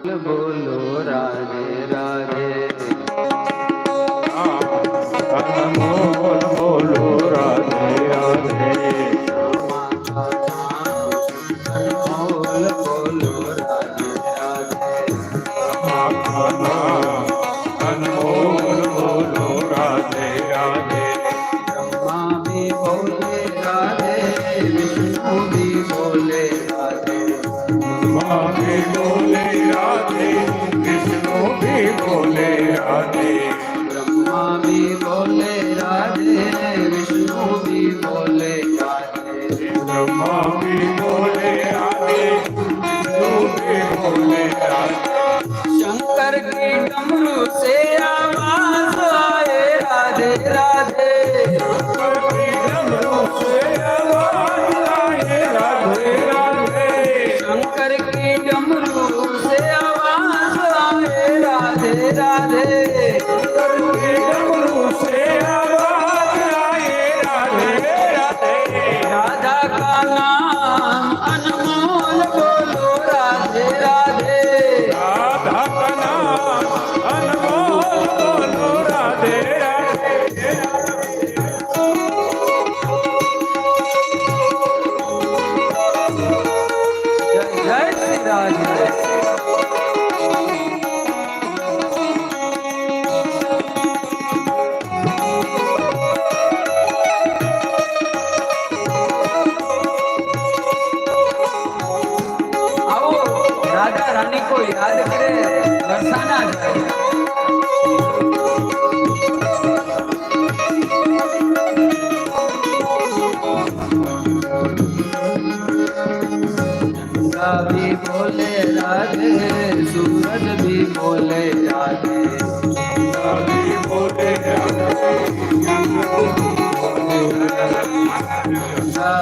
बोलो राधे राधे। अनमोल बोलो राधे राधे। अनमोल बोलो राधे राधे। अनमोल बोलो राधे राधे। ब्रह्मा भी बोले राधे, विष्णु भी बोले राधे। ब्रह्मा भी बोले राधे, विष्णु भी बोले राधे। ब्रह्मा भी बोले राधे, विष्णु भी बोले राधे। ब्रह्मा भी बोले राधे, विष्णु भी बोले राधे। शंकर की डमरू से आवाज आए राधे राधे। शंकर की डमरू से आवाज आए राधे राधे। शंकर की डमरू से आवाज आए राधे राधे। शंकर की डमरू से आवाज आए राधे राधे। राधा का नाम अनमोल बोलो राधे राधे। राधा का नाम अनमोल बोलो राधे राधे। जय जय श्री राधे। आओ राधा रानी को याद करे, बरसाना जाए। चंद्रा भी बोले राधे, सूरज भी बोले राधे। चंद्रा भी बोले राधे, चंद्रा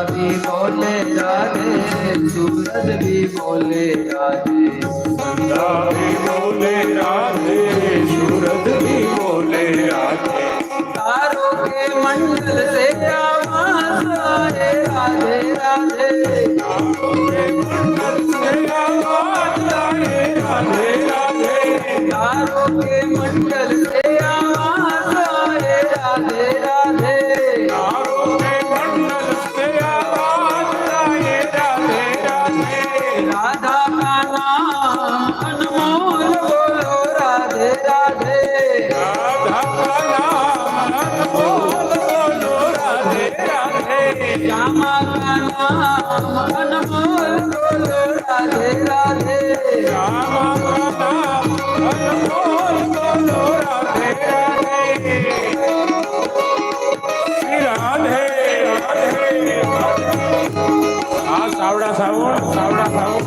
भी बोले राधे, सूरज भी बोले राधे। चंद्रा भी बोले राधे, सूरज भी बोले राधे। तारों के मंडल से आवाज आए राधे राधे। तारों के मंडल से आवाज आए राधे राधे। तारों के मंडल से आवाज आए राधे राधे। तारों के मंडल से आवाज आए राधे राधे। राधा का नाम अनमोल बोलो राधे राधे। राधा का नाम अनमोल बोलो राधे राधे। श्यामा का नाम अनमोल बोलो राधे राधे। श्यामा का नाम अनमोल बोलो राधे राधे। श्री राधे राधे। सावड़ा सावड़ सावड़ा सावड़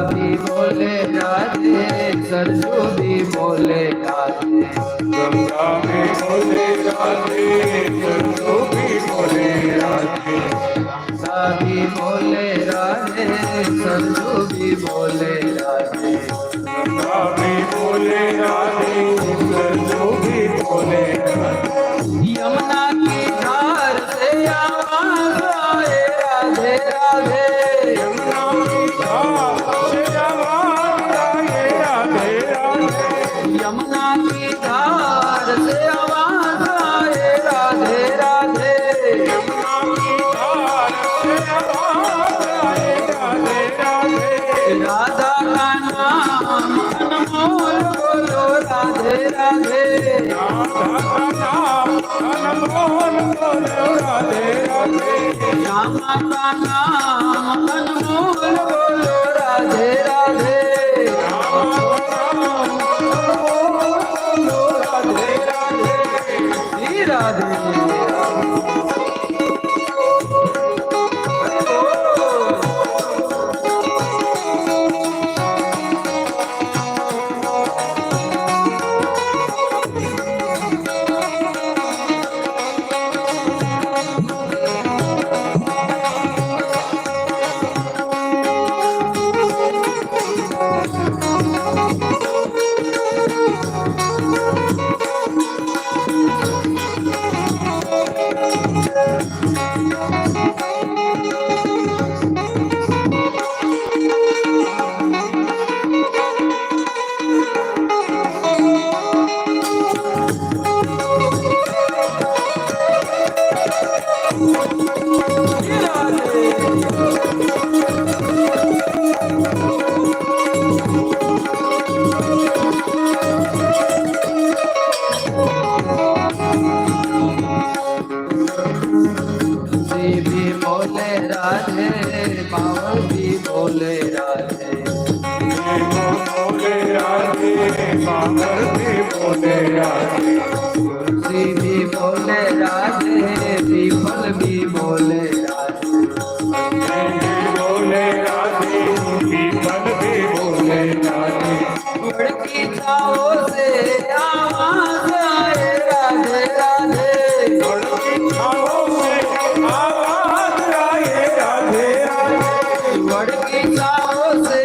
भी बोले राधे, सरजू भी बोले राधे। गंगा में बोले राधे, सरजू भी बोले राधे। भी बोले राधे, सरजू भी बोले राधे। गंगा भी बोले राधे, सरजू भी बोले राधे। यमुना की धार से आवाज आए राधे राधे। राधा का नाम अनमोल बोलो राधे राधे श्यामा का नाम अनमोल बोलो राधे राधे श्री राधे बोले राधे बोले राधे तुलसी भी बोले राधे पीपल भी बोले राधे बोले राधे पीपल भी बोले राधे बड़की छाओं से आवाज आए राधे राधे बड़की छाओं से आवाज आए राधे राधे बड़की छाओं से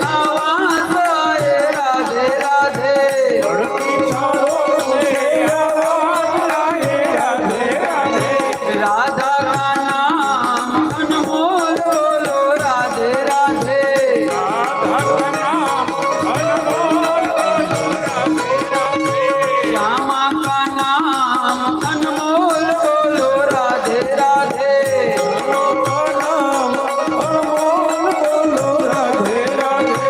आवाज आए राधे राधे बड़की छाओं से आवाज आए राधे राधे राधा का नाम अनमोल बोलो राधे राधे राधा का नाम अनमोल बोलो राधे राधे श्यामा का नाम अनमोल बोलो राधे राधे का नाम अनमोल बोलो राधे राधे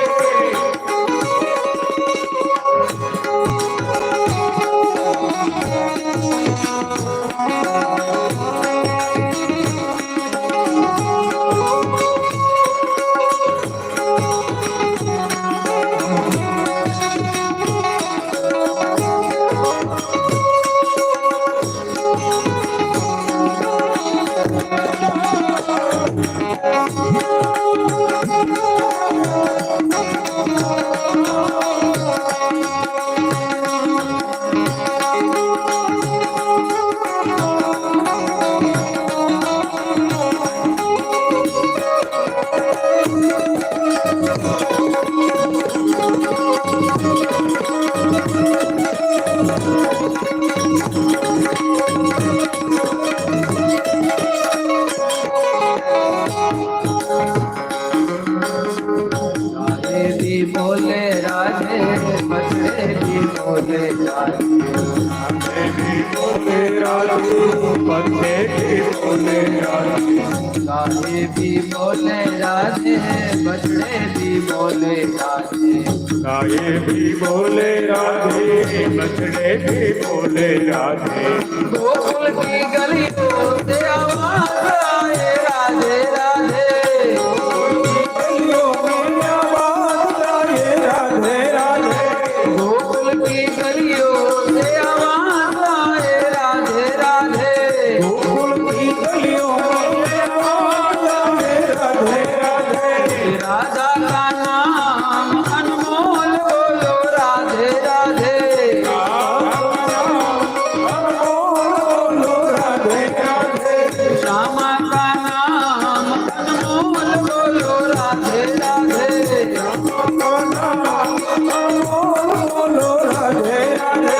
राधे भी बोले राधे बछड़े भी बोले राधे भी बोले राधे पत्ते भी बोले राधे राधे भी बोले राधे बछड़े भी बोले राधे गाये भी बोले राधे बछड़े भी बोले राधे गोकुल की गलियों से आवाज आए राधे राधे गलियों में आवाज आए राधे राधे गोकुल की गलियों से आवाज आए राधे राधे गोकुल की गलियों में आवाज आए राधे राधे राधा का नाम अनमोल बोलो राधे राधे बोलो राधे राधे श्यामा का नाम अनमोल बोलो राधे राधे बोलो राधे राधे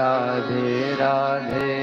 राधे राधे